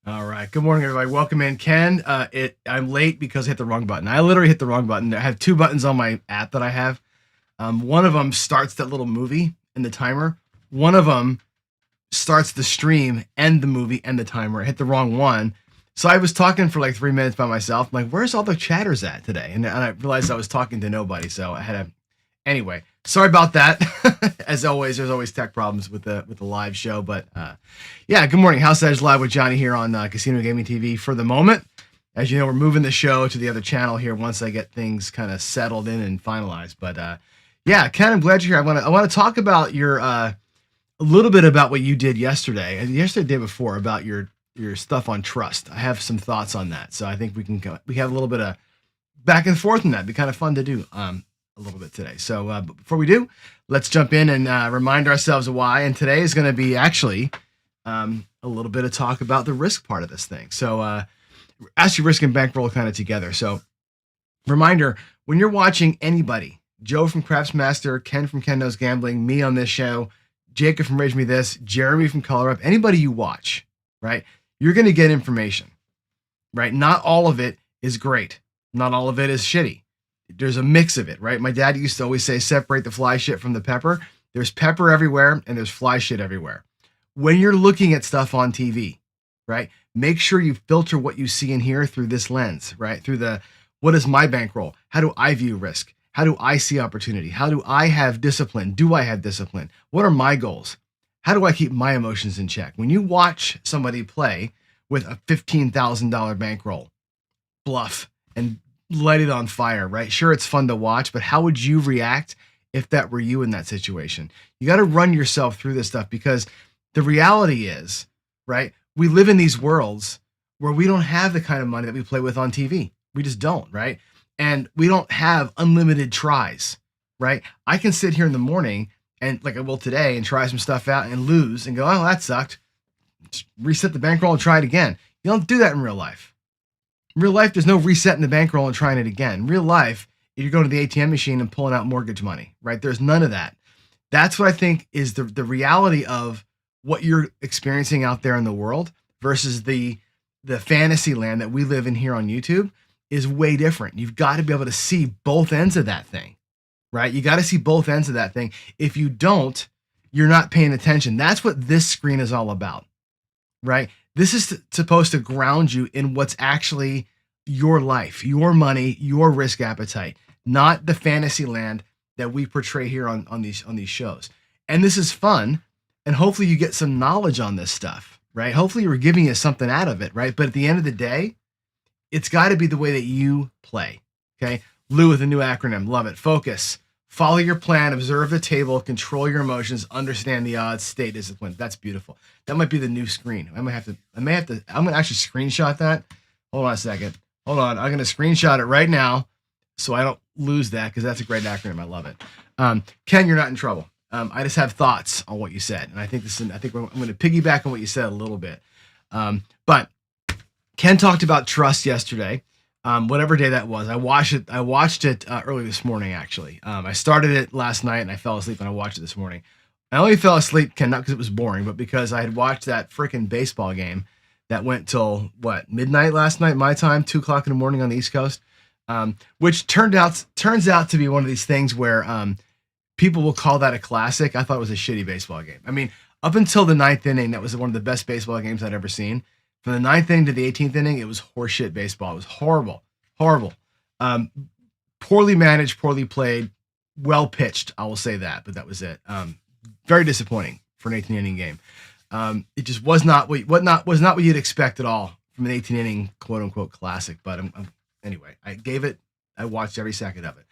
All right. Good morning, everybody. Welcome in, Ken. I'm late because I hit the wrong button. I literally hit the wrong button. I have two buttons on my app that I have. One of them starts that little movie and the timer. One of them starts the stream and the movie and the timer. I hit the wrong one. So I was talking for like 3 minutes by myself. I'm like, where's all the chatters at today? And I realized I was talking to nobody. So I had to. Anyway, sorry about that. As always, there's always tech problems with the live show. But yeah, good morning. House Edge Live with Johnny here on Casino Gaming TV for the moment. As you know, we're moving the show to the other channel here once I get things kind of settled in and finalized. But yeah, Ken, I'm glad you're here. I want to talk about your a little bit about what you did yesterday and the day before about your stuff on trust. I have some thoughts on that, so I think we have a little bit of back and forth in that. It'd be kind of fun to do a little bit today. So but before we do, let's jump in and remind ourselves why. And today is going to be actually a little bit of talk about the risk part of this thing. So actually risk and bankroll kind of together. So reminder, when you're watching anybody, Joe from Craftsmaster, Ken from Ken Knows Gambling, me on this show, Jacob from Rage Me This, Jeremy from Color Up, anybody you watch, right? You're going to get information, right? Not all of it is great. Not all of it is shitty. There's a mix of it, right? My dad used to always say, separate the fly shit from the pepper. There's pepper everywhere and there's fly shit everywhere. When you're looking at stuff on TV, right? Make sure you filter what you see and hear through this lens, right? Through what is my bankroll? How do I view risk? How do I see opportunity? How do I have discipline? Do I have discipline? What are my goals? How do I keep my emotions in check? When you watch somebody play with a $15,000 bankroll, bluff, and light it on fire, right? Sure, it's fun to watch, but how would you react if that were you in that situation? You got to run yourself through this stuff because the reality is, right? We live in these worlds where we don't have the kind of money that we play with on TV. We just don't, right? And we don't have unlimited tries, right? I can sit here in the morning and like I will today and try some stuff out and lose and go, oh, that sucked. Just reset the bankroll and try it again. You don't do that in real life. In real life, there's no resetting the bankroll and trying it again. In real life, you're going to the ATM machine and pulling out mortgage money, right? There's none of that. That's what I think is the reality of what you're experiencing out there in the world versus the fantasy land that we live in here on YouTube is way different. You've got to be able to see both ends of that thing, right? You got to see both ends of that thing. If you don't, you're not paying attention. That's what this screen is all about, right? This is supposed to ground you in what's actually your life, your money, your risk appetite, not the fantasy land that we portray here on these shows. And this is fun, and hopefully you get some knowledge on this stuff, right? Hopefully we're giving you something out of it, right? But at the end of the day, it's got to be the way that you play, okay? Lou with a new acronym, love it. Focus, follow your plan, observe the table, control your emotions, understand the odds, stay disciplined. That's beautiful. That might be the new screen. I'm gonna actually screenshot that. Hold on a second. Hold on, I'm gonna screenshot it right now so I don't lose that because that's a great acronym. I love it. Ken, you're not in trouble. I just have thoughts on what you said, and I think I'm going to piggyback on what you said a little bit. But Ken talked about trust yesterday, whatever day that was. I watched it early this morning, actually. I started it last night and I fell asleep and I watched it this morning. I only fell asleep, Ken, not because it was boring, but because I had watched that freaking baseball game that went till midnight last night, my time, 2:00 in the morning on the East Coast, which turns out to be one of these things where people will call that a classic. I thought it was a shitty baseball game. I mean, up until the ninth inning, that was one of the best baseball games I'd ever seen. From the ninth inning to the 18th inning, it was horseshit baseball. It was horrible. Poorly managed, poorly played, well pitched. I will say that, but that was it. Very disappointing for an 18 inning game. It just was not what you'd expect at all from an 18 inning quote unquote classic. But anyway, I watched every second of it.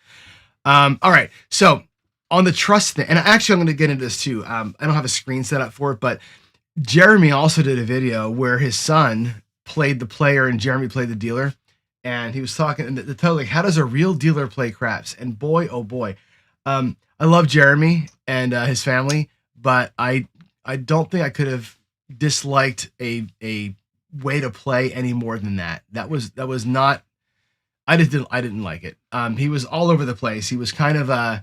All right, so on the trust thing, and actually I'm going to get into this too. I don't have a screen set up for it, but Jeremy also did a video where his son played the player and Jeremy played the dealer. And he was talking, and the title, like, how does a real dealer play craps? And boy, oh boy, I love Jeremy and his family, but I don't think I could have disliked a way to play any more than that. That was not, I didn't like it. He was all over the place. He was kind of,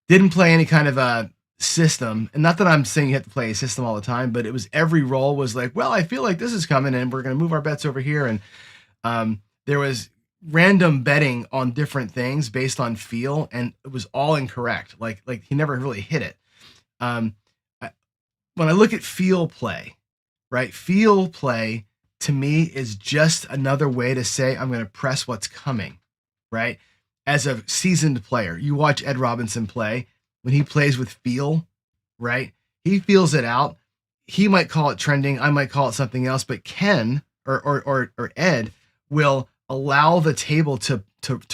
didn't play any kind of system, and not that I'm saying you have to play a system all the time, but it was every roll was like, well, I feel like this is coming and we're going to move our bets over here. And there was random betting on different things based on feel, and it was all incorrect. Like he never really hit it. When I look at feel play, right? Feel play to me is just another way to say I'm going to press what's coming, right? As a seasoned player, you watch Ed Robinson play. When he plays with feel, right? He feels it out. He might call it trending. I might call it something else, but Ken or Ed will allow the table to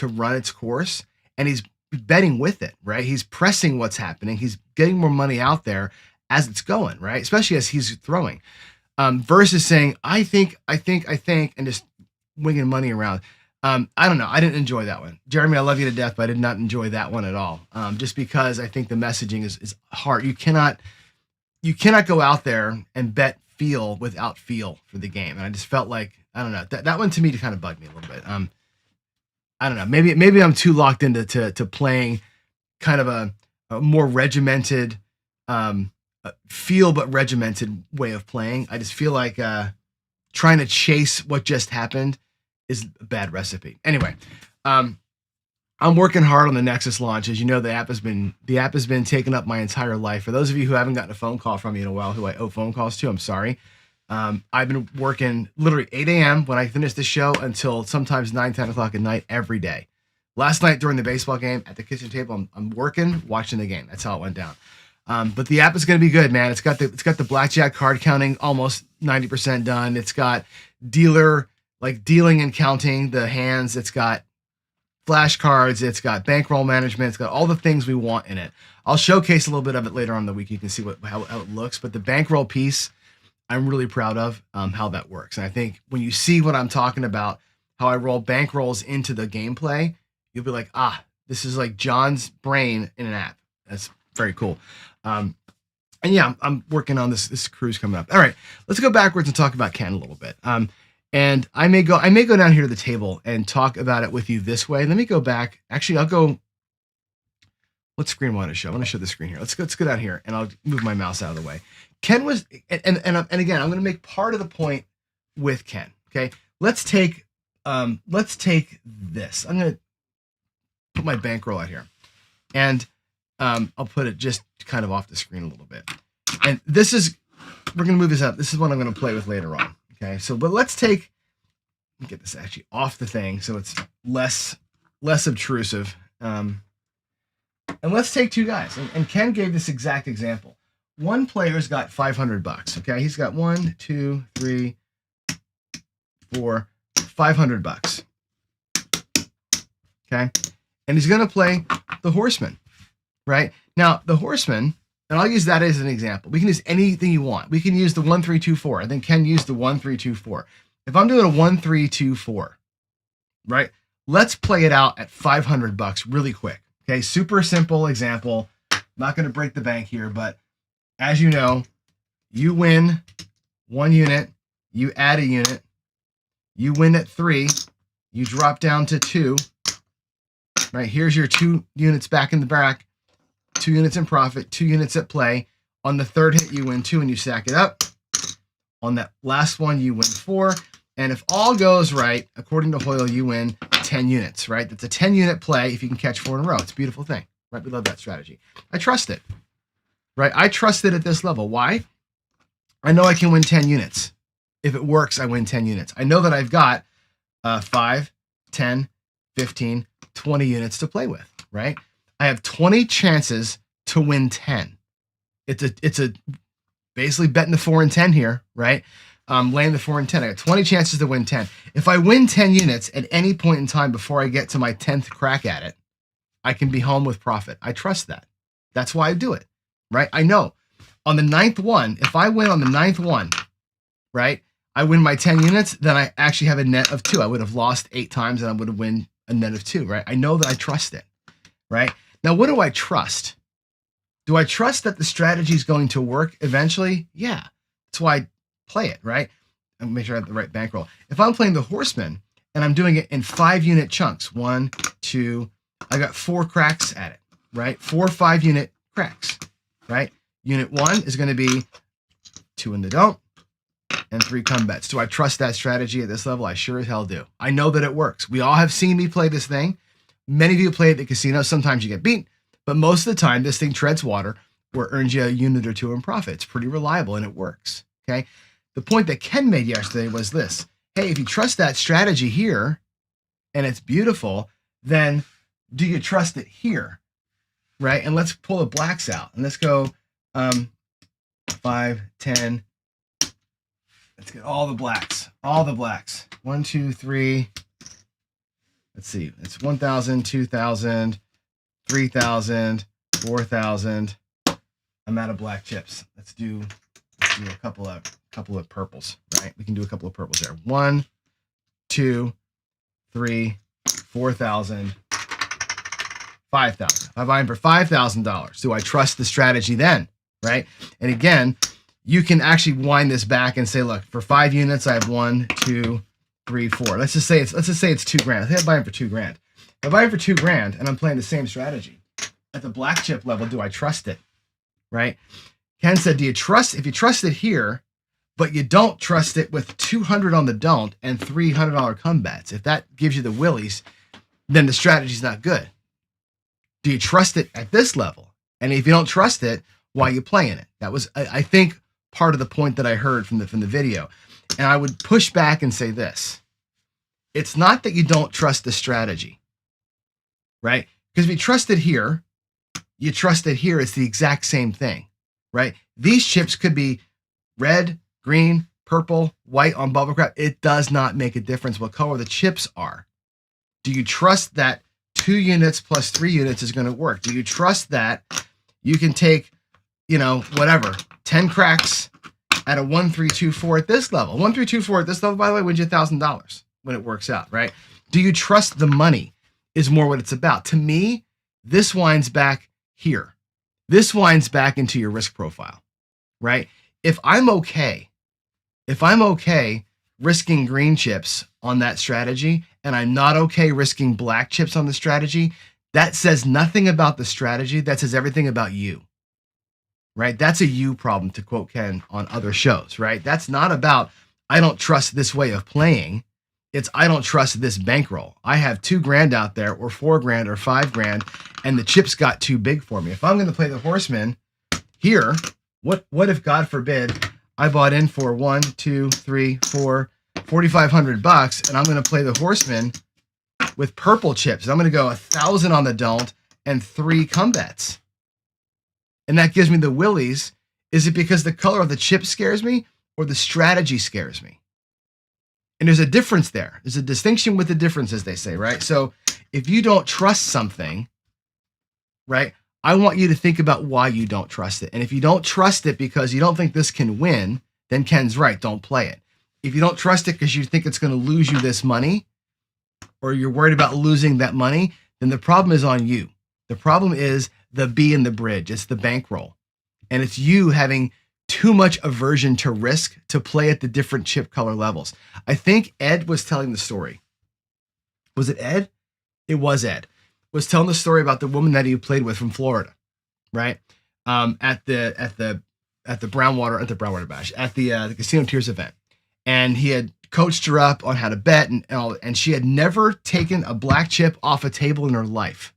run its course, and he's betting with it, right? He's pressing what's happening. He's getting more money out there as it's going, right? Especially as he's throwing, versus saying, I think, and just winging money around. I don't know. I didn't enjoy that one. Jeremy, I love you to death, but I did not enjoy that one at all. Just because I think the messaging is hard. You cannot go out there and bet feel without feel for the game. And I just felt like, I don't know, that one to me kind of bugged me a little bit. I don't know. Maybe I'm too locked into to playing kind of a more regimented, feel but regimented way of playing. I just feel like trying to chase what just happened is a bad recipe. Anyway, I'm working hard on the Nexus launch. As you know, the app has been taking up my entire life. For those of you who haven't gotten a phone call from me in a while, who I owe phone calls to, I'm sorry. I've been working literally 8 a.m. when I finish the show until sometimes 9, 10 o'clock at night every day. Last night during the baseball game at the kitchen table, I'm working, watching the game. That's how it went down. But the app is going to be good, man. It's got the blackjack card counting almost 90% done. It's got dealing and counting the hands. It's got flashcards. It's got bankroll management. It's got all the things we want in it. I'll showcase a little bit of it later on in the week. You can see how it looks. But the bankroll piece, I'm really proud of how that works. And I think when you see what I'm talking about, how I roll bankrolls into the gameplay, you'll be like, this is like John's brain in an app. That's very cool. And yeah, I'm working on this cruise coming up. All right, let's go backwards and talk about Ken a little bit. And I may go down here to the table and talk about it with you this way. Let me go back. Actually, I'll go. What screen want to show? I want to show the screen here. Let's go down here, and I'll move my mouse out of the way. Ken was, and again, I'm going to make part of the point with Ken. Okay, let's take this. I'm going to put my bankroll out here, and I'll put it just kind of off the screen a little bit. And we're going to move this up. This is what I'm going to play with later on. Okay, but let me get this actually off the thing so it's less obtrusive. And let's take two guys. And Ken gave this exact example. One player's got $500. Okay, he's got 1, 2, 3, 4, $500. Okay, and he's going to play the horseman. Right now, the horseman. And I'll use that as an example. We can use anything you want. We can use the 1, 3, 2, 4. I think Ken used the 1, 3, 2, 4. If I'm doing a 1, 3, 2, 4, right? Let's play it out at $500 really quick. Okay, super simple example. I'm not going to break the bank here, but as you know, you win 1 unit, you add a unit, you win at 3, you drop down to 2. Right, here's your 2 units back in the back. 2 units in profit, 2 units at play. On the third hit, you win 2 and you stack it up. On that last one, you win 4. And if all goes right, according to Hoyle, you win 10 units, right? That's a 10-unit play if you can catch 4 in a row. It's a beautiful thing, right? We love that strategy. I trust it, right? I trust it at this level. Why? I know I can win 10 units. If it works, I win 10 units. I know that I've got 5, 10, 15, 20 units to play with, right? I have 20 chances to win 10. It's a basically betting the 4 and 10 here, right? Laying the 4 and 10. I got 20 chances to win 10. If I win 10 units at any point in time before I get to my 10th crack at it, I can be home with profit. I trust that. That's why I do it, right? I know on the 9th one, if I win on the 9th one, right, I win my 10 units, then I actually have a net of 2. I would have lost 8 times and I would have win a net of 2, right? I know that I trust it, right? Now, what do I trust? Do I trust that the strategy is going to work eventually? Yeah. That's why I play it, right? And make sure I have the right bankroll. If I'm playing the horseman and I'm doing it in 5-unit chunks, 1, 2, I got 4 cracks at it, right? 4 5-unit cracks. right? Unit 1 is going to be 2 in the don't and 3 come bets. Do I trust that strategy at this level? I sure as hell do. I know that it works. We all have seen me play this thing. Many of you play at the casino. Sometimes you get beat, but most of the time this thing treads water or earns you a unit or two in profit. It's pretty reliable and it works, okay? The point that Ken made yesterday was this. Hey, if you trust that strategy here and it's beautiful, then do you trust it here, right? And let's pull the blacks out and let's go 5, 10. Let's get all the blacks, 1, 2, 3. Let's see. It's 1,000, 2,000, 3,000, 4,000. I'm out of black chips. Let's do a couple of purples, right? We can do a couple of purples there. 1, 2, 3, 4,000, 5,000. If I buy in for $5,000, do I trust the strategy then, right? And again, you can actually wind this back and say, look, for 5 units, I have 1, 2, 3, 4. Let's just say it's $2,000. I think I buy in for $2,000. If I buy in for $2,000 and I'm playing the same strategy at the black chip level, do I trust it, right? Ken said, do you trust, if you trust it here, but you don't trust it with 200 on the don't and $300 come bets, if that gives you the willies, then the strategy's not good. Do you trust it at this level? And if you don't trust it, why are you playing it? That was, I think, part of the point that I heard from the video. And I would push back and say this. It's not that you don't trust the strategy, right? Because if you trust it here, you trust it here. It's the exact same thing, right? These chips could be red, green, purple, white on bubble crab. It does not make a difference what color the chips are. Do you trust that 2 units plus 3 units is going to work? Do you trust that you can take, whatever, 10 cracks at a 1, 3, 2, 4 at this level? 1, 3, 2, 4 at this level, by the way, wins you $1,000 when it works out, right? Do you trust the money is more what it's about. To me, this winds back here. This winds back into your risk profile, right? If I'm okay risking green chips on that strategy, and I'm not okay risking black chips on the strategy, that says nothing about the strategy. That says everything about you, right? That's a you problem, to quote Ken on other shows, right? That's not about, I don't trust this way of playing. It's, I don't trust this bankroll. I have $2,000 out there or $4,000 or $5,000 and the chips got too big for me. If I'm going to play the horseman here, what if, God forbid, I bought in for 1, 2, 3, 4, $4,500 and I'm going to play the horseman with purple chips. I'm going to go 1,000 on the don't and 3 come bets. And that gives me the willies. Is it because the color of the chip scares me or the strategy scares me? And there's a difference there. There's a distinction with the difference, as they say, right? So if you don't trust something, right, I want you to think about why you don't trust it. And if you don't trust it because you don't think this can win, then Ken's right, don't play it. If you don't trust it because you think it's going to lose you this money, or you're worried about losing that money, then the problem is on you. The problem is the B in the bridge. It's the bankroll. And it's you having too much aversion to risk to play at the different chip color levels. I think Ed was telling the story. Was it Ed? It was Ed. Was telling the story about the woman that he played with from Florida, right? At the Brownwater Bash, at the Casino Tiers event. And he had coached her up on how to bet and she had never taken a black chip off a table in her life.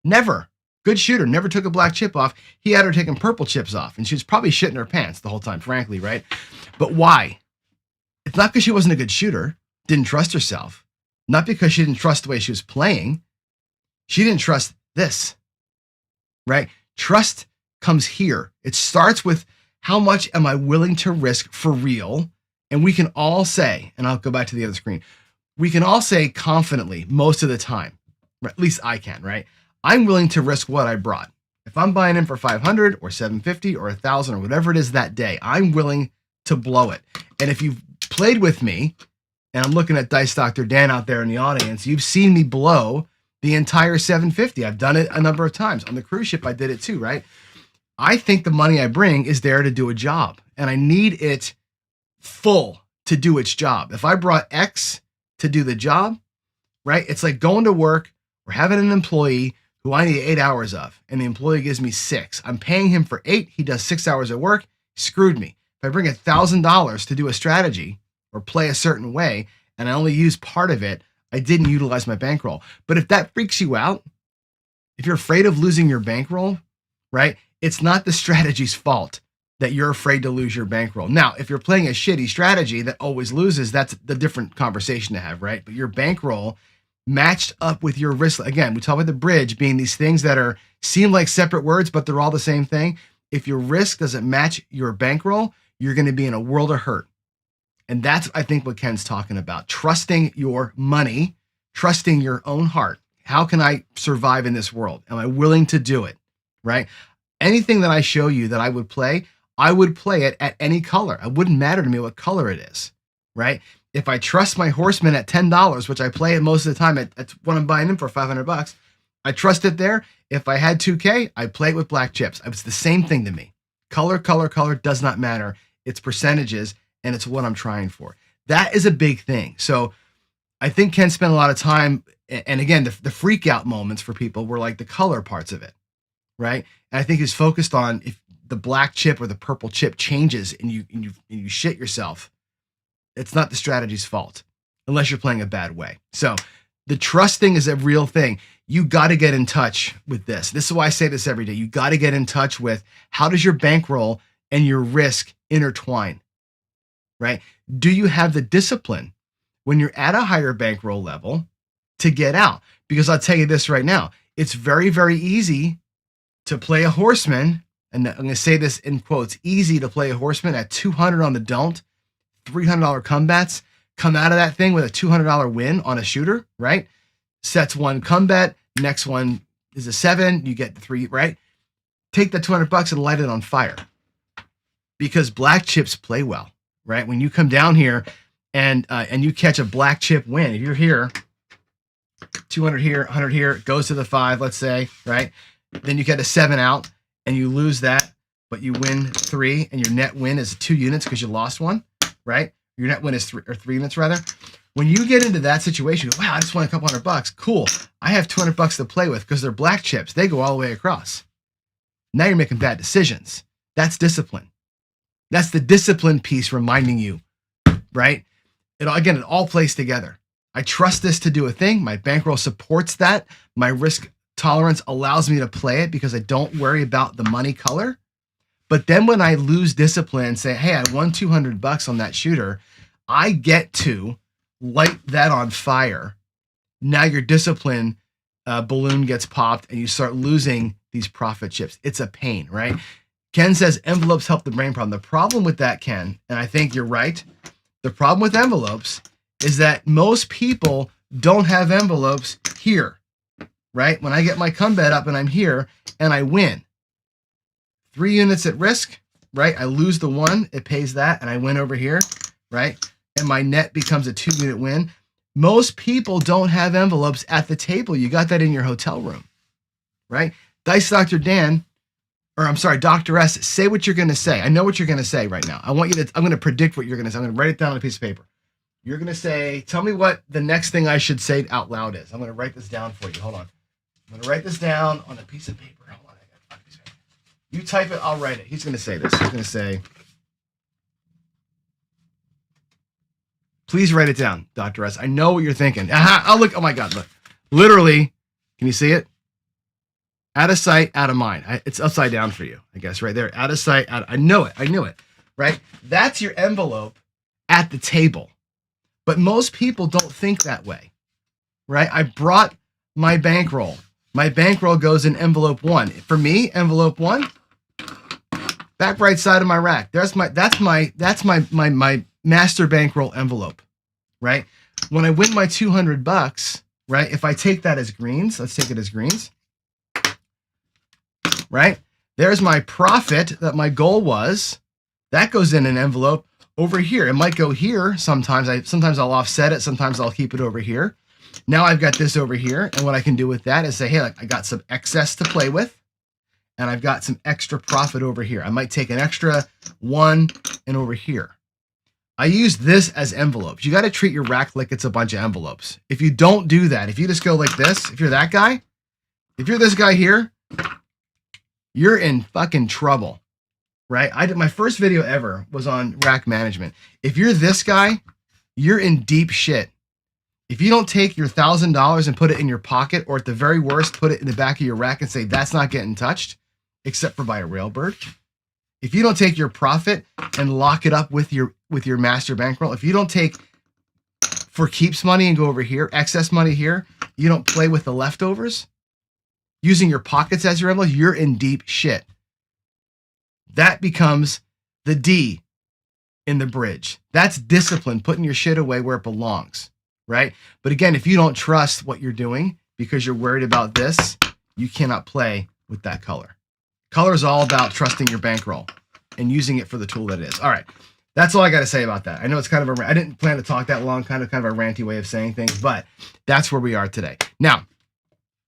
Never. Good shooter, never took a black chip off. He had her taking purple chips off, and she was probably shitting her pants the whole time, frankly, right? But why? It's not because she wasn't a good shooter, didn't trust herself, not because she didn't trust the way she was playing. She didn't trust this, right? Trust comes here. It starts with how much am I willing to risk for real? And we can all say, and I'll go back to the other screen, we can all say confidently most of the time, right? At least I can, right? I'm willing to risk what I brought. If I'm buying in for 500 or 750 or 1,000 or whatever it is that day, I'm willing to blow it. And if you've played with me, and I'm looking at Dice Dr. Dan out there in the audience, you've seen me blow the entire 750. I've done it a number of times. On the cruise ship, I did it too, right? I think the money I bring is there to do a job, and I need it full to do its job. If I brought X to do the job, right? It's like going to work or having an employee who I need 8 hours of, and the employee gives me 6. I'm paying him for 8. He does 6 hours of work. He screwed me. If I bring $1,000 to do a strategy or play a certain way, and I only use part of it, I didn't utilize my bankroll. But if that freaks you out, if you're afraid of losing your bankroll, right, it's not the strategy's fault that you're afraid to lose your bankroll. Now, if you're playing a shitty strategy that always loses, that's the different conversation to have, right? But your bankroll matched up with your risk. Again, we talk about the bridge being these things that seem like separate words, but they're all the same thing. If your risk doesn't match your bankroll, you're going to be in a world of hurt. And that's, I think, what Ken's talking about. Trusting your money, trusting your own heart. How can I survive in this world? Am I willing to do it? Right? Anything that I show you that I would play it at any color. It wouldn't matter to me what color it is. Right? If I trust my horseman at $10, which I play it most of the time at when I'm buying them for $500, I trust it there. If I had 2K, I'd play it with black chips. It's the same thing to me. Color does not matter. It's percentages, and it's what I'm trying for. That is a big thing. So I think Ken spent a lot of time, and again, the freak out moments for people were like the color parts of it, right? And I think he's focused on if the black chip or the purple chip changes and you shit yourself, it's not the strategy's fault, unless you're playing a bad way. So the trust thing is a real thing. You got to get in touch with this. This is why I say this every day. You got to get in touch with how does your bankroll and your risk intertwine, right? Do you have the discipline when you're at a higher bankroll level to get out? Because I'll tell you this right now, it's very, very easy to play a horseman. And I'm going to say this in quotes, easy to play a horseman at 200 on the don't, $300 combats, come out of that thing with a $200 win on a shooter, right? Sets one combat, next one is a 7, you get the 3, right? Take that $200 and light it on fire. Because black chips play well, right? When you come down here and you catch a black chip win, if you're here, 200 here, 100 here, goes to the 5, let's say, right? Then you get a 7 out and you lose that, but you win 3 and your net win is 2 units because you lost 1, right? Your net win is 3 units rather. When you get into that situation, wow, I just won a couple $100. Cool. I have $200 to play with because they're black chips. They go all the way across. Now you're making bad decisions. That's discipline. That's the discipline piece reminding you, right? It all plays together. I trust this to do a thing. My bankroll supports that. My risk tolerance allows me to play it because I don't worry about the money color. But then when I lose discipline and say, hey, I won $200 on that shooter, I get to light that on fire. Now your discipline balloon gets popped and you start losing these profit chips. It's a pain, right? Ken says envelopes help the brain problem. The problem with that, Ken, and I think you're right, the problem with envelopes is that most people don't have envelopes here, right? When I get my combat up and I'm here and I win, 3 units at risk, right? I lose the 1, it pays that, and I win over here, right? And my net becomes a 2-unit win. Most people don't have envelopes at the table. You got that in your hotel room, right? Dice Dr. Dan, or I'm sorry, Dr. S, say what you're going to say. I know what you're going to say right now. I'm going to predict what you're going to say. I'm going to write it down on a piece of paper. You're going to say, tell me what the next thing I should say out loud is. I'm going to write this down for you. Hold on. I'm going to write this down on a piece of paper. Hold on. I got a piece of paper. You type it, I'll write it. He's going to say this. He's going to say, please write it down, Dr. S. I know what you're thinking. I'll look. Oh my God, look. Literally, can you see it? Out of sight, out of mind. It's upside down for you, I guess, right there. Out of sight, I know it. I knew it, right? That's your envelope at the table. But most people don't think that way, right? I brought my bankroll. My bankroll goes in envelope 1. For me, envelope 1, back right side of my rack. That's my master bankroll envelope, right? When I win my $200, right? If I take that as greens, let's take it as greens, right? There's my profit that my goal was. That goes in an envelope over here. It might go here sometimes. Sometimes I'll offset it. Sometimes I'll keep it over here. Now I've got this over here. And what I can do with that is say, hey, I got some excess to play with. And I've got some extra profit over here. I might take an extra 1 and over here. I use this as envelopes. You got to treat your rack like it's a bunch of envelopes. If you don't do that, if you just go like this, if you're that guy, If you're this guy here, you're in fucking trouble, right? I did my first video ever was on rack management. If you're this guy, you're in deep shit. If you don't take your $1,000 and put it in your pocket, or at the very worst, put it in the back of your rack and say, that's not getting touched, except for by a railbird. If you don't take your profit and lock it up with your master bankroll, if you don't take for keeps money and go over here, excess money here, you don't play with the leftovers, using your pockets as your envelope, you're in deep shit. That becomes the D in the bridge. That's discipline, putting your shit away where it belongs, right? But again, if you don't trust what you're doing because you're worried about this, you cannot play with that color. Color is all about trusting your bankroll and using it for the tool that it is. All right. That's all I got to say about that. I know it's kind of I didn't plan to talk that long, kind of a ranty way of saying things, but that's where we are today. Now,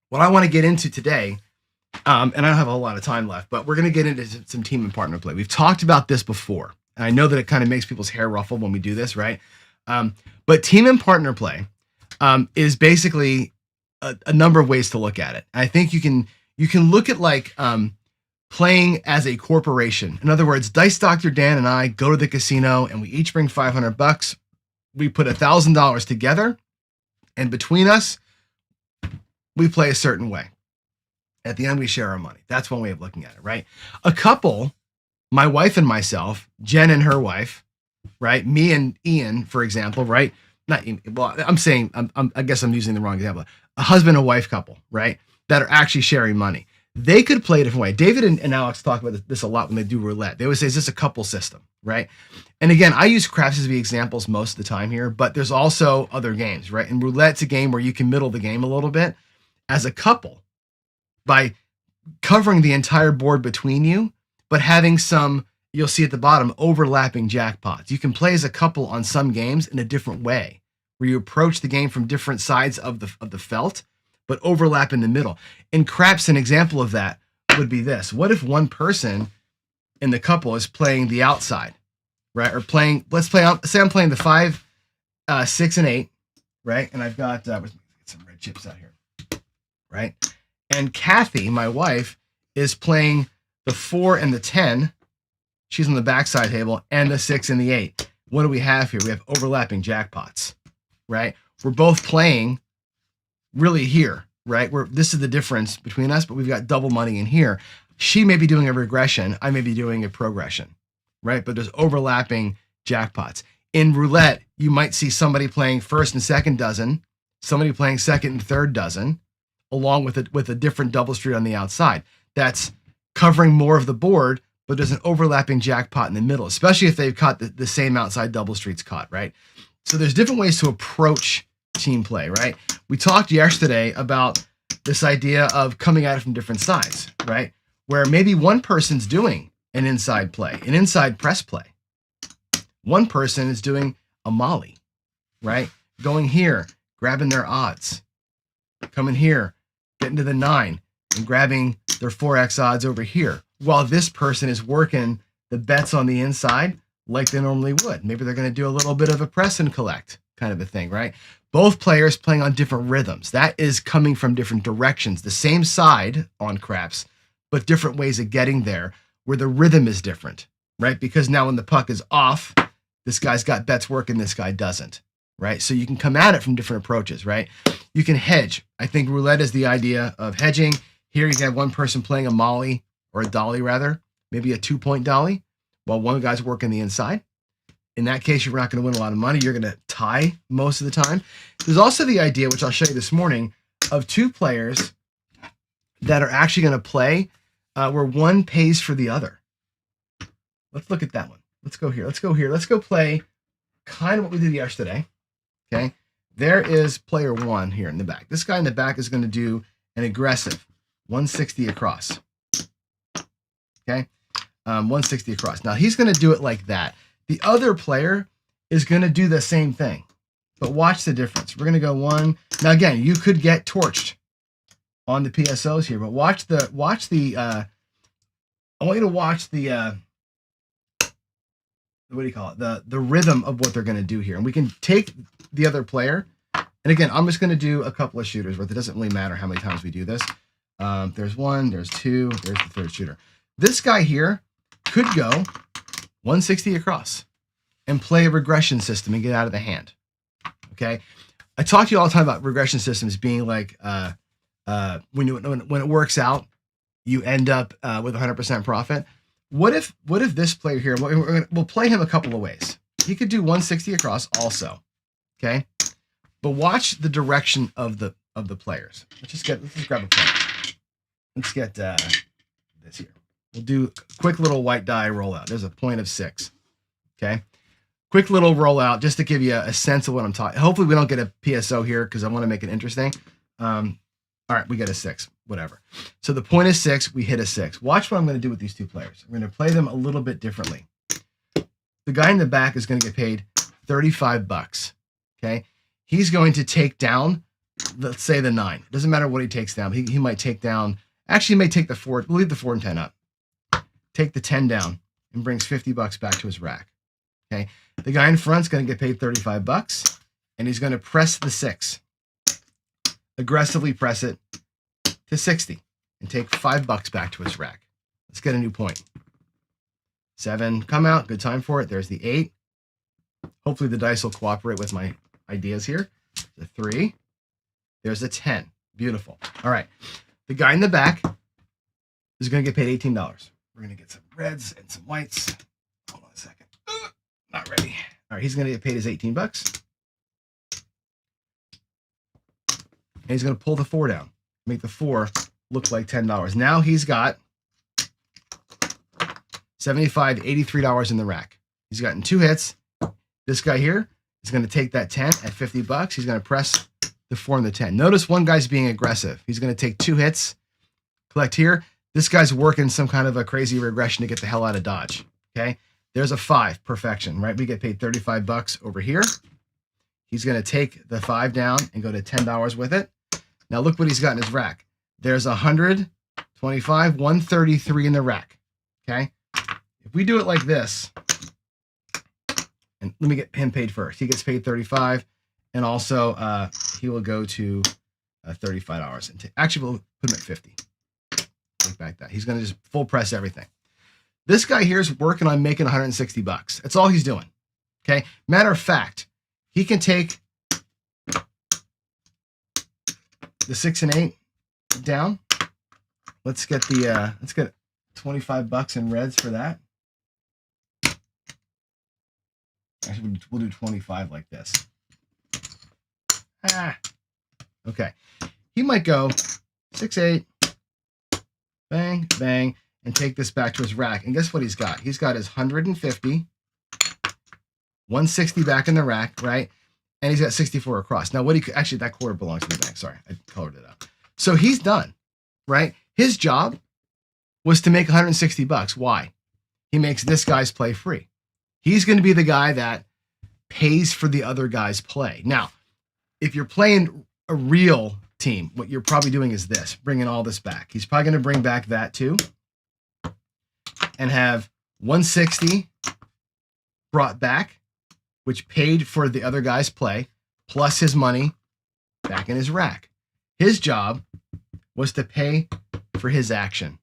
what I want to get into today, and I don't have a whole lot of time left, but we're going to get into some team and partner play. We've talked about this before, and I know that it kind of makes people's hair ruffle when we do this, right? But team and partner play is basically a number of ways to look at it. I think you can look at like playing as a corporation. In other words, Dice Dr. Dan and I go to the casino and we each bring $500. We put $1,000 together, and between us, we play a certain way. At the end, we share our money. That's one way of looking at it, right? A couple, my wife and myself, Jen and her wife, right? Me and Ian, for example, right? Not Ian, well, I'm saying, I guess I'm using the wrong example. A husband and wife couple, right? That are actually sharing money. They could play a different way. David and Alex talk about this a lot when they do roulette. They always say, is this a couple system, right? And again, I use craps as the examples most of the time here, but there's also other games, right? And roulette's a game where you can middle the game a little bit as a couple by covering the entire board between you, but having some, you'll see at the bottom, overlapping jackpots. You can play as a couple on some games in a different way, where you approach the game from different sides of the felt, but overlap in the middle. In craps, an example of that would be this. What if one person in the couple is playing the outside, right? Or playing, say I'm playing the 5, 6, and 8, right? And I've got, let's get some red chips out here, right? And Kathy, my wife, is playing the 4 and the 10. She's on the backside table, and the 6 and the 8. What do we have here? We have overlapping jackpots, right? We're both playing really here, right? This is the difference between us, but we've got double money in here. She may be doing a regression. I may be doing a progression, right? But there's overlapping jackpots. In roulette, you might see somebody playing first and second dozen, somebody playing second and third dozen, along with a different double street on the outside. That's covering more of the board, but there's an overlapping jackpot in the middle, especially if they've caught the same outside double streets caught, right? So there's different ways to approach team play, right? We talked yesterday about this idea of coming at it from different sides, right? Where maybe one person's doing an inside play, an inside press play. One person is doing a molly, right? Going here, grabbing their odds. Coming here, getting to the 9 and grabbing their 4x odds over here. While this person is working the bets on the inside like they normally would. Maybe they're going to do a little bit of a press and collect kind of a thing, right? Both players playing on different rhythms. That is coming from different directions. The same side on craps, but different ways of getting there where the rhythm is different, right? Because now when the puck is off, this guy's got bets working, this guy doesn't, right? So you can come at it from different approaches, right? You can hedge. I think roulette is the idea of hedging. Here you can have one person playing a molly, or a dolly rather, maybe a 2-point dolly, while one guy's working the inside. In that case, you're not going to win a lot of money. You're going to tie most of the time. There's also the idea, which I'll show you this morning, of two players that are actually going to play where one pays for the other. Let's look at that one. Let's go here. Let's go here. Let's go play kind of what we did yesterday. Okay. There is player 1 here in the back. This guy in the back is going to do an aggressive 160 across. Okay. 160 across. Now he's going to do it like that. The other player is going to do the same thing, but watch the difference. We're going to go 1. Now again, you could get torched on the PSOs here, but watch the, I want you to watch the, what do you call it? The rhythm of what they're going to do here. And we can take the other player. And again, I'm just going to do a couple of shooters, but it doesn't really matter how many times we do this. There's one, there's two, there's the third shooter. This guy here could go 160 across and play a regression system and get out of the hand. Okay. I talk to you all the time about regression systems being like, when it works out, you end up with 100% profit. What if this player here, we'll play him a couple of ways. He could do 160 across also. Okay. But watch the direction of the players. Let's just grab a player. Let's get this here. We'll do a quick little white die rollout. There's a point of 6. Okay. Quick little rollout just to give you a sense of what I'm talking. Hopefully we don't get a PSO here because I want to make it interesting. All right, we get a 6, whatever. So the point is 6. We hit a 6. Watch what I'm going to do with these two players. I'm going to play them a little bit differently. The guy in the back is going to get paid $35. Okay. He's going to take down, let's say, the 9. It doesn't matter what he takes down. He might take down, actually he may take the 4. We'll leave the 4 and 10 up. Take the 10 down and brings $50 back to his rack. Okay. The guy in front's going to get paid $35 and he's going to press the 6. Aggressively press it to 60 and take $5 back to his rack. Let's get a new point. 7, come out. Good time for it. There's the 8. Hopefully the dice will cooperate with my ideas here. The 3. There's a 10. Beautiful. All right. The guy in the back is going to get paid $18. We're going to get some reds and some whites. Hold on a second. Not ready. All right. He's going to get paid his $18. And he's going to pull the 4 down. Make the 4 look like $10. Now he's got $75, $83 in the rack. He's gotten 2 hits. This guy here is going to take that 10 at $50. He's going to press the 4 and the 10. Notice one guy's being aggressive. He's going to take 2 hits, collect here. This guy's working some kind of a crazy regression to get the hell out of Dodge. Okay. There's a 5, perfection, right? We get paid $35 over here. He's going to take the 5 down and go to $10 with it. Now look what he's got in his rack. There's 125, 133 in the rack. Okay. If we do it like this, and let me get him paid first. He gets paid $35, and also he will go to $35. And actually, we'll put him at 50. Take back that. He's going to just full press everything. This guy here is working on making $160. That's all he's doing. Okay. Matter of fact, he can take the 6 and 8 down. Let's get the let's get $25 in reds for that. Actually, we'll do 25 like this. Okay. He might go 6, 8, bang, bang, and take this back to his rack. And guess what he's got? He's got his 150, 160 back in the rack, right? And he's got 64 across. Now, actually, that quarter belongs to the bank. Sorry, I colored it up. So he's done, right? His job was to make $160. Why? He makes this guy's play free. He's going to be the guy that pays for the other guy's play. Now, if you're playing a real team, what you're probably doing is this, bringing all this back. He's probably going to bring back that too and have 160 brought back, which paid for the other guy's play, plus his money back in his rack. His job was to pay for his action.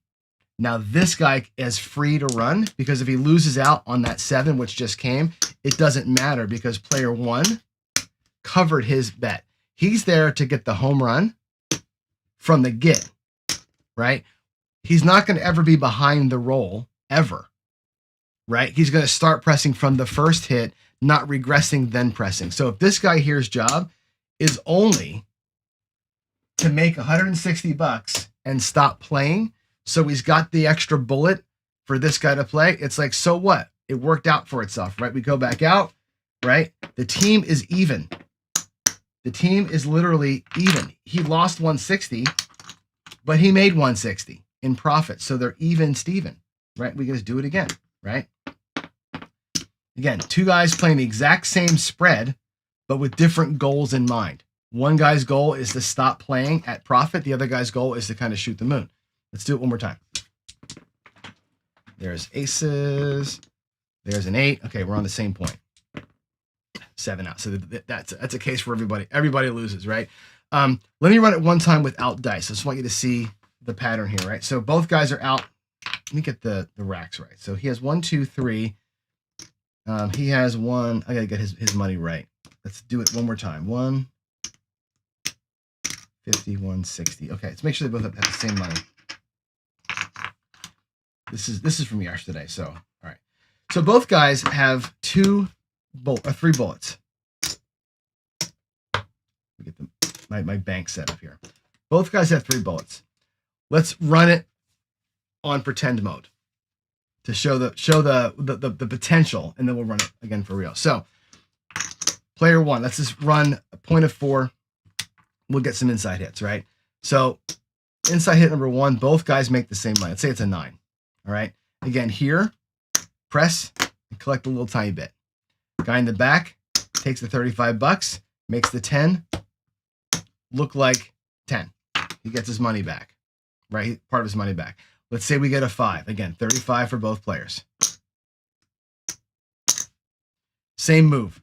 Now, this guy is free to run because if he loses out on that 7, which just came, it doesn't matter because player 1 covered his bet. He's there to get the home run from the get, right? He's not going to ever be behind the roll, ever, right? He's going to start pressing from the first hit, not regressing, then pressing. So if this guy here's job is only to make $160 and stop playing, so he's got the extra bullet for this guy to play, it's like, so what? It worked out for itself, right? We go back out, right? The team is even. The team is literally even. He lost 160, but he made 160 in profit. So they're even Steven, right? We can just do it again, right? Again, 2 guys playing the exact same spread, but with different goals in mind. One guy's goal is to stop playing at profit. The other guy's goal is to kind of shoot the moon. Let's do it one more time. There's aces. There's an 8. Okay, we're on the same point. 7 out. So that's a case for everybody. Everybody loses, right? Let me run it one time without dice. I just want you to see the pattern here, right? So both guys are out. Let me get the racks right. So he has 1, 2, 3. He has 1. I gotta get his money right. Let's do it one more time. 150, 160. Okay, let's make sure they both have the same money. This is from yesterday. So all right. So both guys have 3 bullets. Let me get my bank set up here. Both guys have 3 bullets. Let's run it on pretend mode to show the potential, and then we'll run it again for real. So player 1, let's just run a point of 4. We'll get some inside hits, right? So inside hit number 1, both guys make the same money. Let's say it's a 9. All right. Again, here, press and collect a little tiny bit. Guy in the back takes the $35, makes the 10 look like 10. He gets his money back, right? Part of his money back. Let's say we get a 5. Again, 35 for both players. Same move.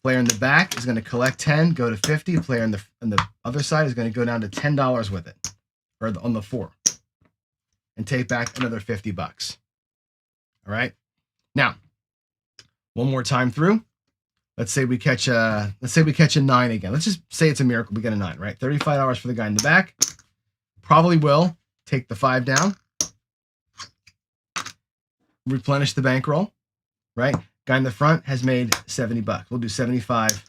Player in the back is going to collect 10, go to 50. Player on the other side is going to go down to $10 with it, or on the 4, and take back another $50. All right. Now, one more time through. Let's say we catch a 9 again. Let's just say it's a miracle. We get a 9, right? $35 for the guy in the back. Probably will take the 5 down. Replenish the bankroll, right? Guy in the front has made $70. We'll do 75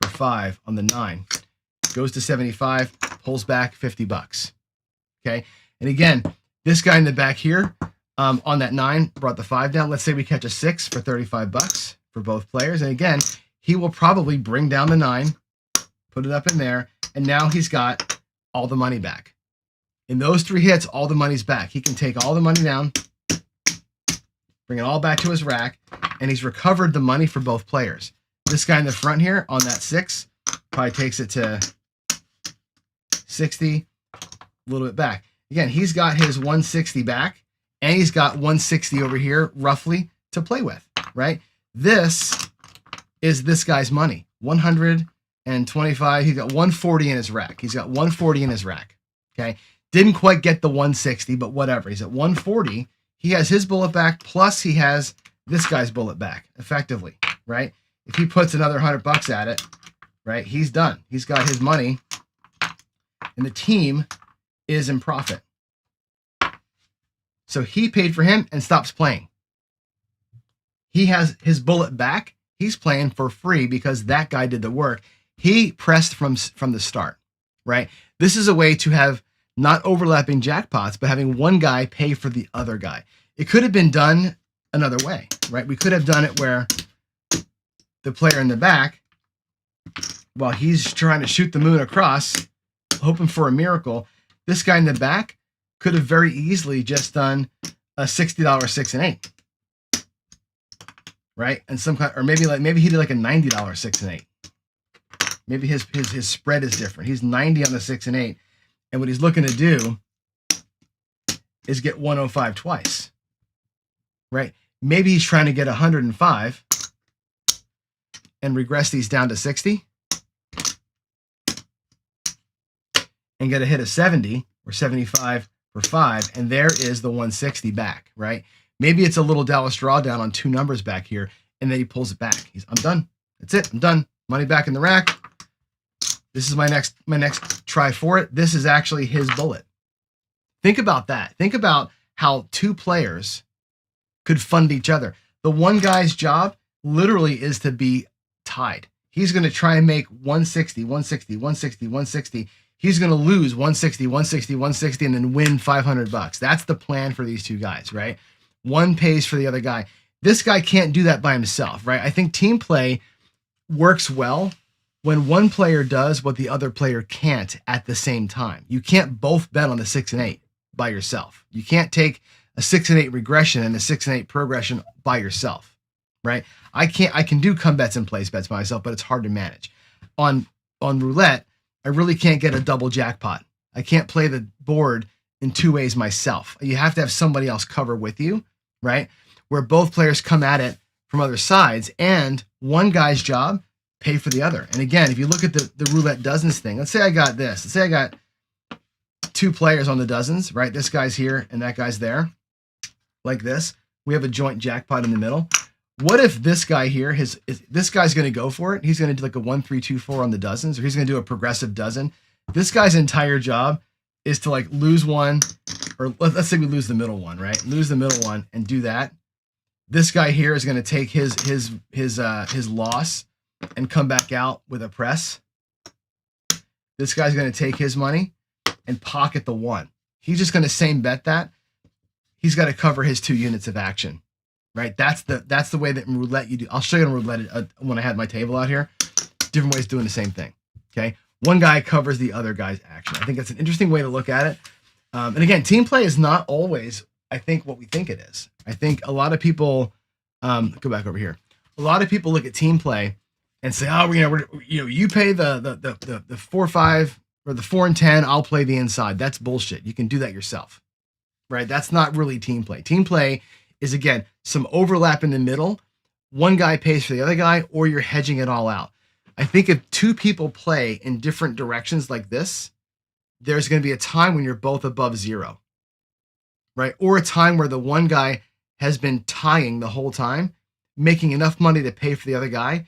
for 5 on the 9. Goes to 75, pulls back $50. Okay. And again, this guy in the back here, on that 9, brought the 5 down. Let's say we catch a 6 for $35 for both players. And again, he will probably bring down the 9, put it up in there, and now he's got all the money back. In those 3 hits, all the money's back. He can take all the money down, bring it all back to his rack, and he's recovered the money for both players. This guy in the front here on that 6 probably takes it to 60, a little bit back. Again, he's got his 160 back, and he's got 160 over here roughly to play with, right? This is this guy's money. 125. He's got 140 in his rack. He's got 140 in his rack. Okay. Didn't quite get the 160, but whatever. He's at 140. He has his bullet back, plus he has this guy's bullet back, effectively, right? If he puts another $100 at it, right, he's done. He's got his money, and the team is in profit. So he paid for him and stops playing. He has his bullet back. He's playing for free because that guy did the work. He pressed from the start, right? This is a way to have not overlapping jackpots, but having one guy pay for the other guy. It could have been done another way, right? We could have done it where the player in the back, while he's trying to shoot the moon across, hoping for a miracle, this guy in the back could have very easily just done a $60 6 and 8, right? And some kind, or maybe he did like a $90 6 and 8. Maybe his spread is different. He's 90 on the 6 and 8, and what he's looking to do is get 105 twice, right? Maybe he's trying to get 105 and regress these down to 60 and get a hit of 70 or 75 for 5, and there is the 160 back, right? Maybe it's a little Dallas drawdown on 2 numbers back here, and then he pulls it back. I'm done. That's it. I'm done. Money back in the rack. This is my next try for it. This is actually his bullet. Think about that. Think about how 2 players could fund each other. The one guy's job literally is to be tied. He's going to try and make 160, 160, 160, 160. He's going to lose 160, 160, 160, and then win $500. That's the plan for these 2 guys, right? One pays for the other guy. This guy can't do that by himself, right? I think team play works well when one player does what the other player can't at the same time. You can't both bet on the 6 and 8 by yourself. You can't take a 6 and 8 regression and a 6 and 8 progression by yourself, right? I can do come bets and place bets by myself, but it's hard to manage. On roulette, I really can't get a double jackpot. I can't play the board in 2 ways myself. You have to have somebody else cover with you, right? Where both players come at it from other sides, and one guy's job pay for the other. And again, if you look at the roulette dozens thing, let's say I got this. Let's say I got two players on the dozens, right? This guy's here and that guy's there, like this. We have a joint jackpot in the middle. What if this guy here, this guy's going to go for it? He's going to do like a 1, 3, 2, 4 on the dozens, or he's going to do a progressive dozen. This guy's entire job is to like lose one, or let's say we lose the middle one, right? Lose the middle one and do that. This guy here is going to take his loss and come back out with a press. This guy's going to take his money and pocket the 1. He's just going to same bet that. He's got to cover his 2 units of action. Right, that's the way that in roulette you do. I'll show you in roulette when I had my table out here. Different ways of doing the same thing. Okay, one guy covers the other guy's action. I think that's an interesting way to look at it. And again, team play is not always, I think, what we think it is. I think a lot of people go back over here. A lot of people look at team play and say, oh, you pay the 4-5 or the 4 and 10. I'll play the inside. That's bullshit. You can do that yourself. Right, that's not really team play. Team play is, again, some overlap in the middle. One guy pays for the other guy, or you're hedging it all out. I think if 2 people play in different directions like this, there's going to be a time when you're both above 0, right? Or a time where the one guy has been tying the whole time, making enough money to pay for the other guy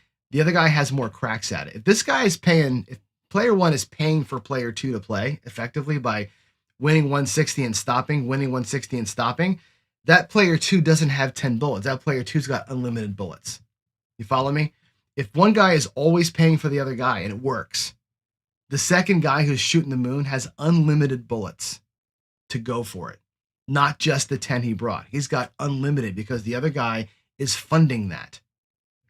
has more cracks at it. If this guy is paying, if player 1 is paying for player 2 to play effectively by winning 160 and stopping, winning 160 and stopping, that player 2 doesn't have 10 bullets. That player 2's got unlimited bullets. You follow me? If one guy is always paying for the other guy and it works, the second guy who's shooting the moon has unlimited bullets to go for it. Not just the 10 he brought. He's got unlimited because the other guy is funding that.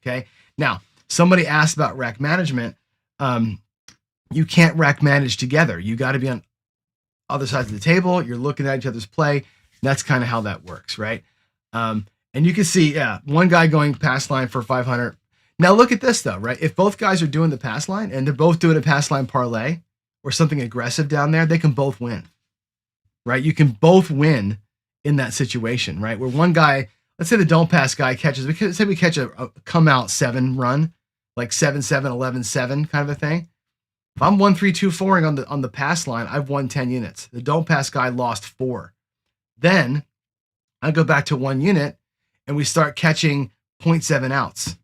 Okay? Now, somebody asked about rack management. You can't rack manage together. You got to be on other sides of the table. You're looking at each other's play. That's kind of how that works, right? And you can see, yeah, one guy going pass line for 500. Now look at this though, right? If both guys are doing the pass line and they're both doing a pass line parlay or something aggressive down there, they can both win, right? You can both win in that situation, right? Where one guy, let's say the don't pass guy catches, say we catch a come out 7 run, like 7-7, 11-7 kind of a thing. If I'm 1-3-2-4ing on the pass line, I've won 10 units. The don't pass guy lost 4. Then I go back to 1 unit and we start catching 0.7 outs.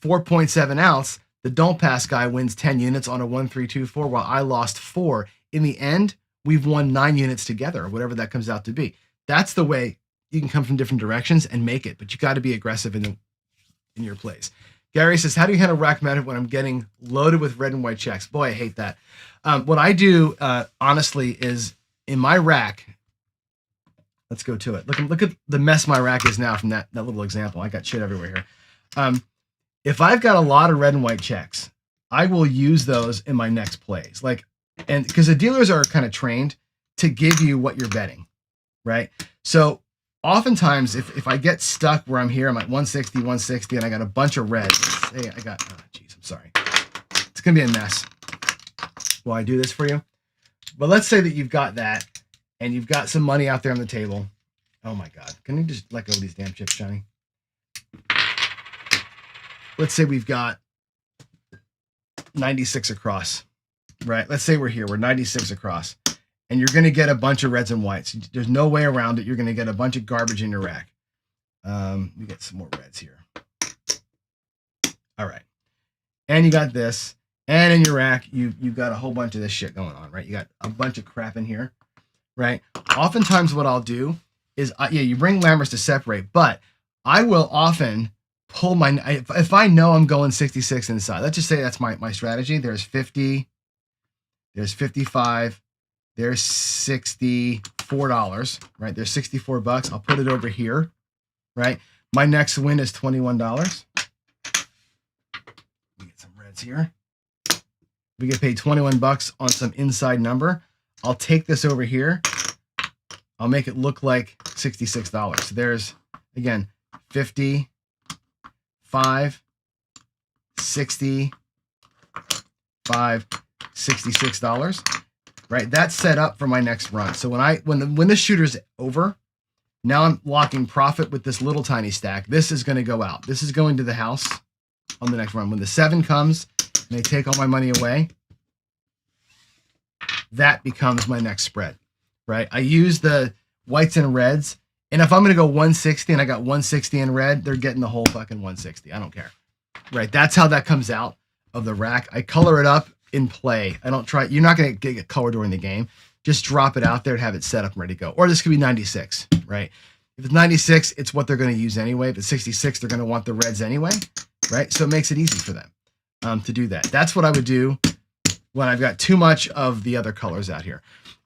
4.7 outs, the don't pass guy wins 10 units on a 1-3-2-4 while I lost 4. In the end, we've won 9 units together, or whatever that comes out to be. That's the way you can come from different directions and make it, but you got to be aggressive in your plays. Gary says, how do you handle rack management when I'm getting loaded with red and white checks? Boy, I hate that. What I do, honestly, is in my rack, let's go to it. Look at the mess my rack is now from that little example. I got shit everywhere here. If I've got a lot of red and white checks, I will use those in my next plays. And because the dealers are kind of trained to give you what you're betting, right? So oftentimes, if I get stuck where I'm here, I'm at 160, and I got a bunch of reds. Hey, I'm sorry. It's gonna be a mess while I do this for you. But let's say that you've got that, and you've got some money out there on the table. Oh my God, can you just let go of these damn chips, Johnny? Let's say we've got 96 across, right? Let's say we're here, we're 96 across. And you're going to get a bunch of reds and whites. There's no way around it. You're going to get a bunch of garbage in your rack. We get some more reds here. All right. And you got this. And in your rack, you've got a whole bunch of this shit going on, right? You got a bunch of crap in here, right? Oftentimes what I'll do is, you bring lammers to separate, but I will often pull if I know I'm going 66 inside, let's just say that's my strategy. There's 50, there's 55, there's $64, right? There's $64. I'll put it over here, right? My next win is $21. We get some reds here. We get paid $21 on some inside number. I'll take this over here. I'll make it look like $66. So there's, again, 50, 5, 60, 5, $66. Right, that's set up for my next run. So when the shooter's over, now I'm locking profit with this little tiny stack. This is going to go out. This is going to the house on the next run. When the 7 comes and they take all my money away, that becomes my next spread, right? I use the whites and reds, and if I'm going to go 160 and I got 160 in red, they're getting the whole fucking 160. I don't care, right? That's how that comes out of the rack. I color it up in play. I don't try. You're not going to get color during the game. Just drop it out there and have it set up and ready to go. Or this could be 96, right? If it's 96, it's what they're going to use anyway. If it's 66, they're going to want the reds anyway, right? So it makes it easy for them to do that. That's what I would do when I've got too much of the other colors out here.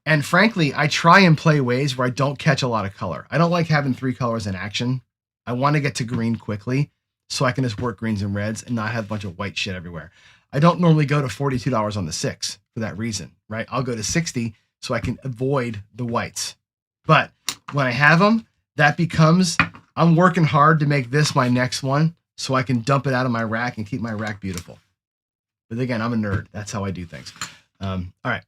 And frankly, I try and play ways where I don't catch a lot of color. I don't like having 3 colors in action. I want to get to green quickly so I can just work greens and reds and not have a bunch of white shit everywhere. I don't normally go to $42 on the 6 for that reason, right? I'll go to 60 so I can avoid the whites. But when I have them, that becomes, I'm working hard to make this my next one so I can dump it out of my rack and keep my rack beautiful. But again, I'm a nerd. That's how I do things. All right,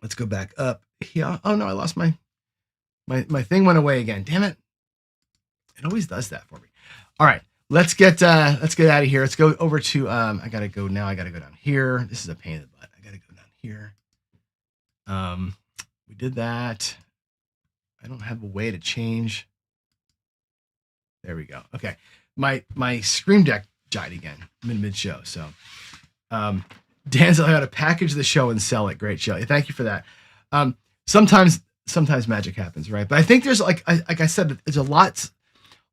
let's go back up here. Oh no, I lost my thing went away again. Damn it. It always does that for me. All right, let's get out of here. Let's go over to, I gotta go now. I gotta go down here. This is a pain in the butt. I gotta go down here. We did that. I don't have a way to change. There we go. Okay. My Scream Deck died again mid show. So, Dan's how to package the show and sell it. Great show. Thank you for that. Sometimes magic happens, right? But I think there's like I said, there's lots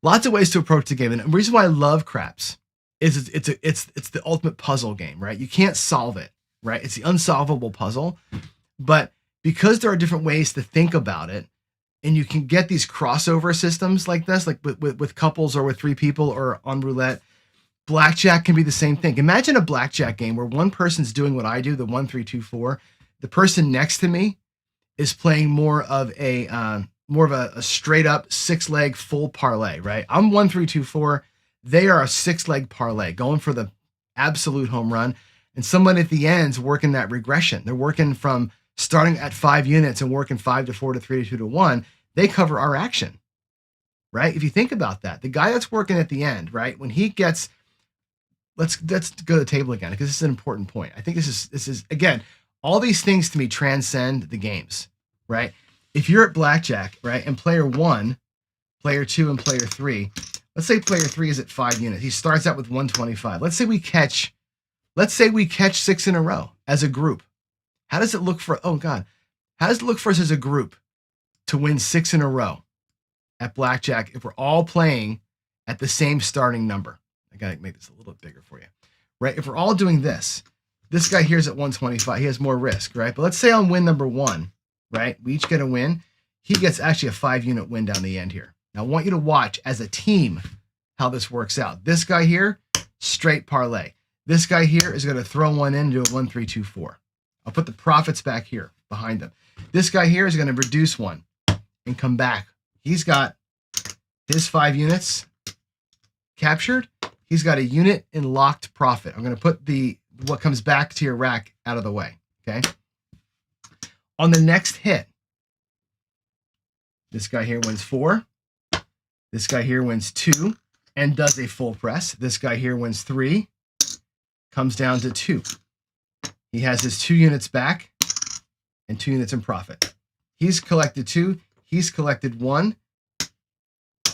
of ways to approach the game. And the reason why I love craps is it's the ultimate puzzle game, right? You can't solve it, right? It's the unsolvable puzzle, but because there are different ways to think about it, and you can get these crossover systems like this, like with couples or with 3 people or on roulette. Blackjack can be the same thing. Imagine a blackjack game where one person's doing what I do, the 1, 3, 2, 4. The person next to me is playing more of a straight up 6-leg full parlay, right? I'm 1, 3, 2, 4. They are a 6-leg parlay, going for the absolute home run. And someone at the end's working that regression. They're working from starting at 5 units and working 5 to 4 to 3 to 2 to 1. They cover our action, right? If you think about that, the guy that's working at the end, right? When he gets, let's go to the table again, because this is an important point. I think this is again, all these things to me transcend the games, right? If you're at blackjack, right, and player 1, player 2, and player 3, let's say player 3 is at 5 units. He starts out with 125. Let's say we catch 6 in a row as a group. How does it look for, oh God, how does it look for us as a group to win 6 in a row at blackjack if we're all playing at the same starting number? I gotta make this a little bit bigger for you, right? If we're all doing this guy here's at 125, he has more risk, right? But let's say on win number 1, right? We each get a win. He gets actually a 5-unit win down the end here. Now I want you to watch as a team how this works out. This guy here, straight parlay. This guy here is gonna throw one in and do a 1, 3, 2, 4. I'll put the profits back here behind them. This guy here is going to reduce one and come back. He's got his 5 units captured. He's got a unit in locked profit. I'm going to put what comes back to your rack out of the way. Okay. On the next hit, this guy here wins 4. This guy here wins 2 and does a full press. This guy here wins 3, comes down to 2. He has his 2 units back and 2 units in profit. He's collected 2. He's collected 1.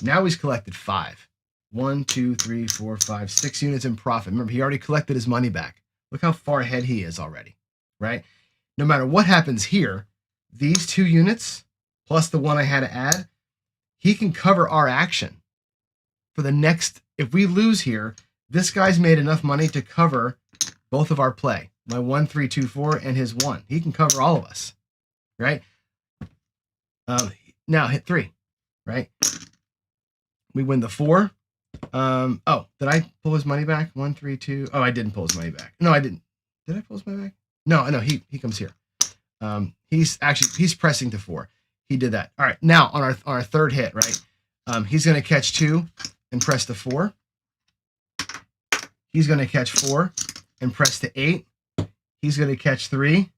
Now he's collected 5. 1, 2, 3, 4, 5, 6 units in profit. Remember, he already collected his money back. Look how far ahead he is already, right? No matter what happens here, these 2 units plus the 1 I had to add, he can cover our action for the next. If we lose here, this guy's made enough money to cover both of our play. My 1, 3, 2, 4 and his 1. He can cover all of us, right? Now hit 3, right? We win the 4. Oh, did I pull his money back? 1, 3, 2. Oh, I didn't pull his money back. No, I didn't. Did I pull his money back? No, he comes here. He's pressing to 4. He did that. All right. Now on our third hit, right? He's going to catch 2 and press to 4. He's going to catch 4 and press to 8. He's going to catch 3,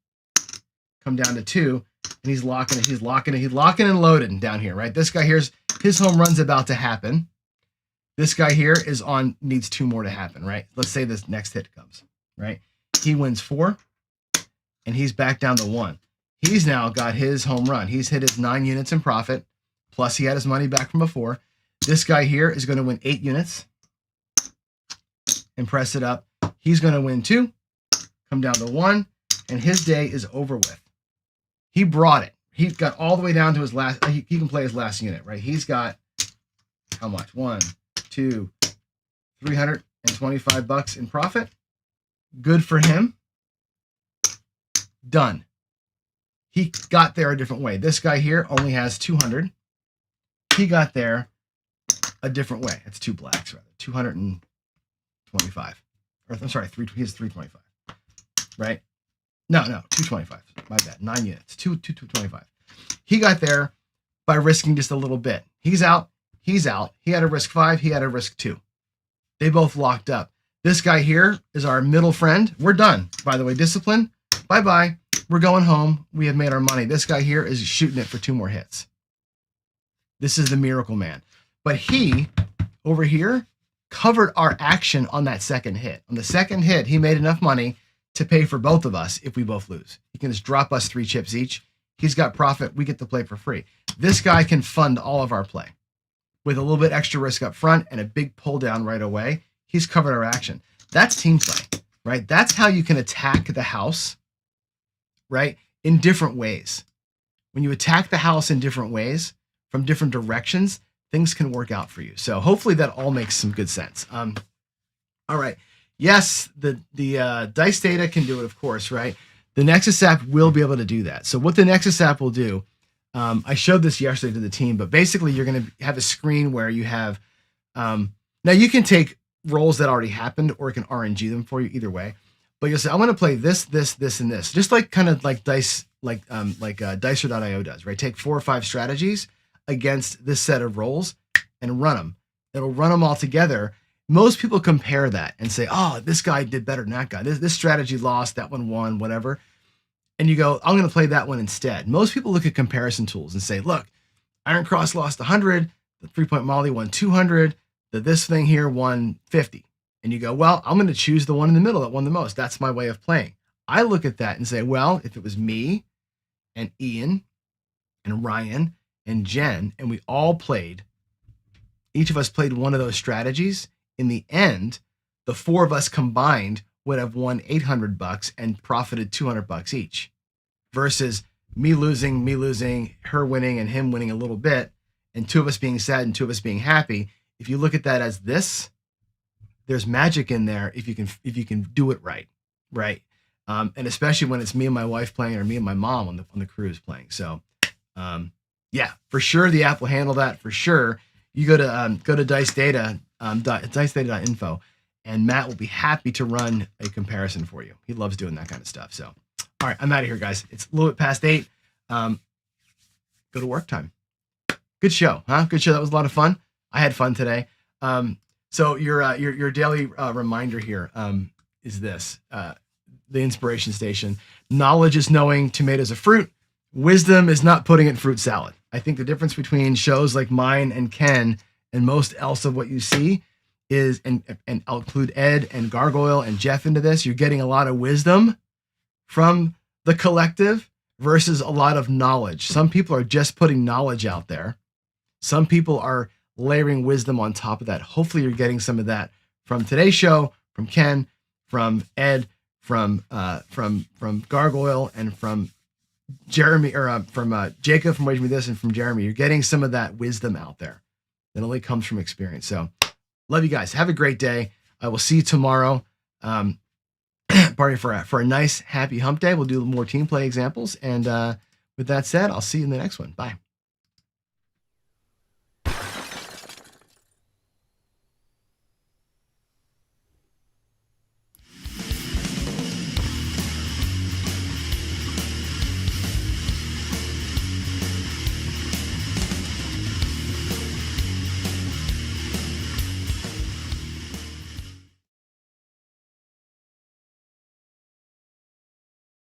come down to 2, and he's locking and loading down here, right? This guy here's his home run's about to happen. This guy here needs 2 more to happen, right? Let's say this next hit comes, right? He wins 4, and he's back down to 1. He's now got his home run. He's hit his 9 units in profit, plus he had his money back from before. This guy here is going to win 8 units and press it up. He's going to win 2, come down to 1, and his day is over with. He brought it. He got all the way down to his last. He can play his last unit, right? He's got how much? 1, 2, $325 in profit. Good for him. Done. He got there a different way. This guy here only has 200. He got there a different way. It's 2 blacks rather. 225. Or I'm sorry, he has 325. Right? No, 225. My bad. 9 units. 225. He got there by risking just a little bit. He's out. He's out. He had a risk 5. He had a risk 2. They both locked up. This guy here is our middle friend. We're done. By the way, discipline. Bye-bye. We're going home. We have made our money. This guy here is shooting it for 2 more hits. This is the miracle man. But he, over here, covered our action on that second hit. On the second hit, he made enough money to pay for both of us if we both lose. He can just drop us 3 chips each. He's got profit. We get to play for free. This guy can fund all of our play with a little bit extra risk up front and a big pull down right away. He's covered our action. That's team play, right? That's how you can attack the house, right? In different ways. When you attack the house in different ways, from different directions, things can work out for you. So hopefully that all makes some good sense. All right. Yes, the dice data can do it, of course, right? The Nexus app will be able to do that. So what the Nexus app will do, I showed this yesterday to the team, but basically you're going to have a screen where you have, now you can take rolls that already happened or it can RNG them for you either way. But you'll say, I want to play this, this, this, and this. Just like kind of like dice, Dicer.io does, right? Take 4 or 5 strategies against this set of rolls and run them. It'll run them all together. Most people compare that and say, oh, this guy did better than that guy. This strategy lost, that one won, whatever. And you go, I'm going to play that one instead. Most people look at comparison tools and say, look, Iron Cross lost 100, the 3-point Molly won 200, this thing here won 50. And you go, well, I'm going to choose the one in the middle that won the most. That's my way of playing. I look at that and say, well, if it was me and Ian and Ryan and Jen, and we all played, each of us played one of those strategies, in the end, the 4 of us combined would have won $800 and profited $200 each, versus me losing, her winning, and him winning a little bit, and 2 of us being sad and 2 of us being happy. If you look at that as this, there's magic in there if you can do it right, right? And especially when it's me and my wife playing, or me and my mom on the cruise playing. So, yeah, for sure the app will handle that for sure. You go to Dice Data. Dicedata.info, and Matt will be happy to run a comparison for you. He loves doing that kind of stuff. So, all right, I'm out of here, guys. It's a little bit past 8. Go to work time. Good show, huh? Good show. That was a lot of fun. I had fun today. So your daily reminder here is this: the inspiration station. Knowledge is knowing tomatoes are fruit. Wisdom is not putting it in fruit salad. I think the difference between shows like mine and Ken and most else of what you see is, and I'll include Ed and Gargoyle and Jeff into this, you're getting a lot of wisdom from the collective versus a lot of knowledge. Some people are just putting knowledge out there. Some people are layering wisdom on top of that. Hopefully you're getting some of that from today's show, from Ken, from Ed, from Gargoyle, and from Jeremy, or from Jacob from Wage Me This, and from Jeremy. You're getting some of that wisdom out there. That only comes from experience. So love you guys. Have a great day. I will see you tomorrow. Party for a nice, happy hump day. We'll do more team play examples. And with that said, I'll see you in the next one. Bye.